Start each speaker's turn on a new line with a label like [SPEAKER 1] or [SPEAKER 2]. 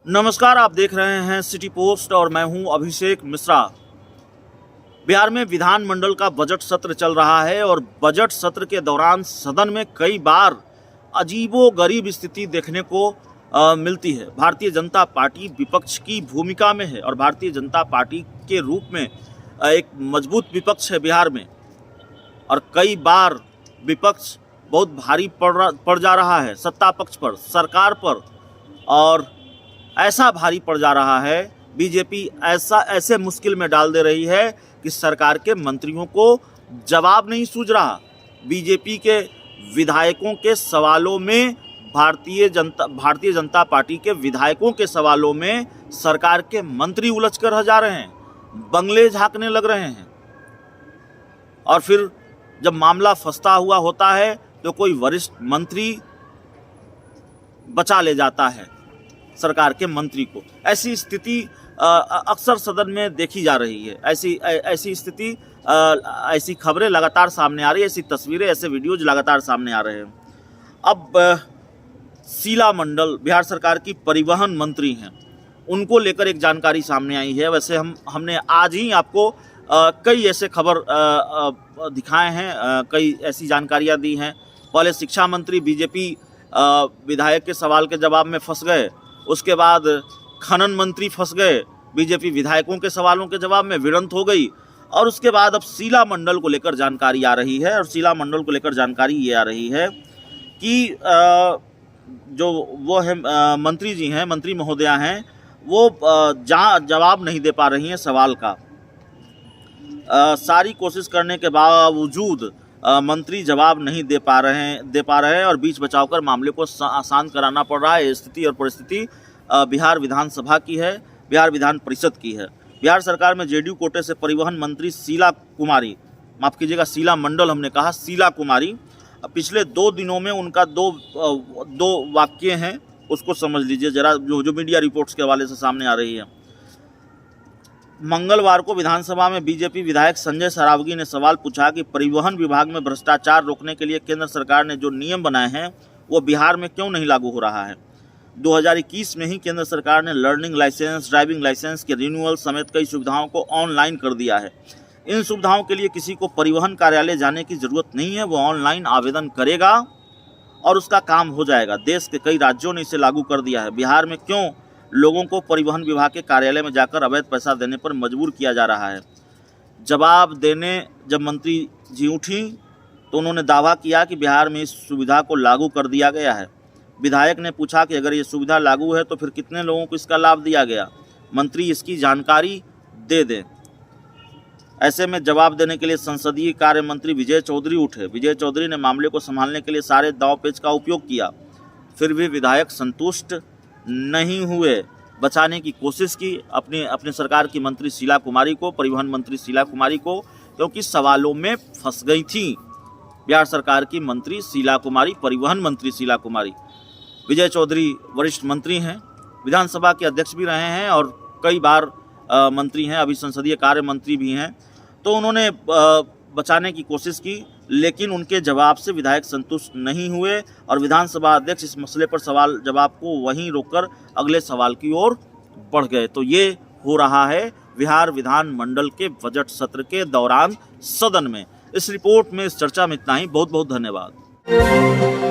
[SPEAKER 1] नमस्कार, आप देख रहे हैं सिटी पोस्ट और मैं हूं अभिषेक मिश्रा। बिहार में विधानमंडल का बजट सत्र चल रहा है और बजट सत्र के दौरान सदन में कई बार अजीबोगरीब स्थिति देखने को मिलती है। भारतीय जनता पार्टी विपक्ष की भूमिका में है और भारतीय जनता पार्टी के रूप में एक मजबूत विपक्ष है बिहार में, और कई बार विपक्ष बहुत भारी पड़ जा रहा है सत्ता पक्ष पर, सरकार पर, और ऐसा भारी पड़ जा रहा है, बीजेपी ऐसे मुश्किल में डाल दे रही है कि सरकार के मंत्रियों को जवाब नहीं सूझ रहा। बीजेपी के विधायकों के सवालों में, भारतीय जनता पार्टी के विधायकों के सवालों में सरकार के मंत्री उलझ कर रह जा रहे हैं, बंगले झांकने लग रहे हैं, और फिर जब मामला फंसता हुआ होता है तो कोई वरिष्ठ मंत्री बचा ले जाता है सरकार के मंत्री को। ऐसी स्थिति अक्सर सदन में देखी जा रही है। ऐसी स्थिति, ऐसी खबरें लगातार सामने आ रही है, ऐसी तस्वीरें, ऐसे वीडियोज लगातार सामने आ रहे हैं। अब शीला मंडल बिहार सरकार की परिवहन मंत्री हैं, उनको लेकर एक जानकारी सामने आई है। वैसे हमने आज ही आपको कई ऐसे खबर दिखाए हैं, कई ऐसी जानकारियां दी हैं। पहले शिक्षा मंत्री बीजेपी विधायक के सवाल के जवाब में फंस गए, उसके बाद खनन मंत्री फंस गए, बीजेपी विधायकों के सवालों के जवाब में भिड़ंत हो गई, और उसके बाद अब शीला मंडल को लेकर जानकारी आ रही है। और शीला मंडल को लेकर जानकारी ये आ रही है कि जो वो है मंत्री जी हैं, मंत्री महोदया हैं, वो जवाब नहीं दे पा रही हैं सवाल का। सारी कोशिश करने के बावजूद मंत्री जवाब नहीं दे पा रहे हैं और बीच बचाव कर मामले को आसान कराना पड़ रहा है। स्थिति और परिस्थिति बिहार विधानसभा की है, बिहार विधान परिषद की है। बिहार सरकार में जेडीयू कोटे से परिवहन मंत्री शीला कुमारी, माफ़ कीजिएगा शीला मंडल हमने कहा, शीला कुमारी, पिछले 2 दिनों में उनका दो वाक्य हैं, उसको समझ लीजिए जरा, जो मीडिया रिपोर्ट्स के हवाले से सामने आ रही है। मंगलवार को विधानसभा में बीजेपी विधायक संजय सरावगी ने सवाल पूछा कि परिवहन विभाग में भ्रष्टाचार रोकने के लिए केंद्र सरकार ने जो नियम बनाए हैं वो बिहार में क्यों नहीं लागू हो रहा है। 2021 में ही केंद्र सरकार ने लर्निंग लाइसेंस, ड्राइविंग लाइसेंस के रिन्यूअल समेत कई सुविधाओं को ऑनलाइन कर दिया है। इन सुविधाओं के लिए किसी को परिवहन कार्यालय जाने की जरूरत नहीं है, वो ऑनलाइन आवेदन करेगा और उसका काम हो जाएगा। देश के कई राज्यों ने इसे लागू कर दिया है। बिहार में क्यों लोगों को परिवहन विभाग के कार्यालय में जाकर अवैध पैसा देने पर मजबूर किया जा रहा है। जवाब देने जब मंत्री जी उठी तो उन्होंने दावा किया कि बिहार में इस सुविधा को लागू कर दिया गया है। विधायक ने पूछा कि अगर ये सुविधा लागू है तो फिर कितने लोगों को इसका लाभ दिया गया, मंत्री इसकी जानकारी दे दें। ऐसे में जवाब देने के लिए संसदीय कार्य मंत्री विजय चौधरी उठे। विजय चौधरी ने मामले को संभालने के लिए सारे दांव पेच का उपयोग किया, फिर भी विधायक संतुष्ट नहीं हुए। बचाने की कोशिश की अपने सरकार की मंत्री शीला कुमारी को, परिवहन मंत्री शीला कुमारी को, क्योंकि सवालों में फंस गई थी बिहार सरकार की मंत्री शीला कुमारी, परिवहन मंत्री शीला कुमारी। विजय चौधरी वरिष्ठ मंत्री हैं, विधानसभा के अध्यक्ष भी रहे हैं और कई बार मंत्री हैं, अभी संसदीय कार्य मंत्री भी हैं। तो उन्होंने बचाने की कोशिश की, लेकिन उनके जवाब से विधायक संतुष्ट नहीं हुए और विधानसभा अध्यक्ष इस मसले पर सवाल जवाब को वहीं रोककर अगले सवाल की ओर बढ़ गए। तो ये हो रहा है बिहार विधानमंडल के बजट सत्र के दौरान सदन में। इस रिपोर्ट में, इस चर्चा में इतना ही। बहुत बहुत धन्यवाद।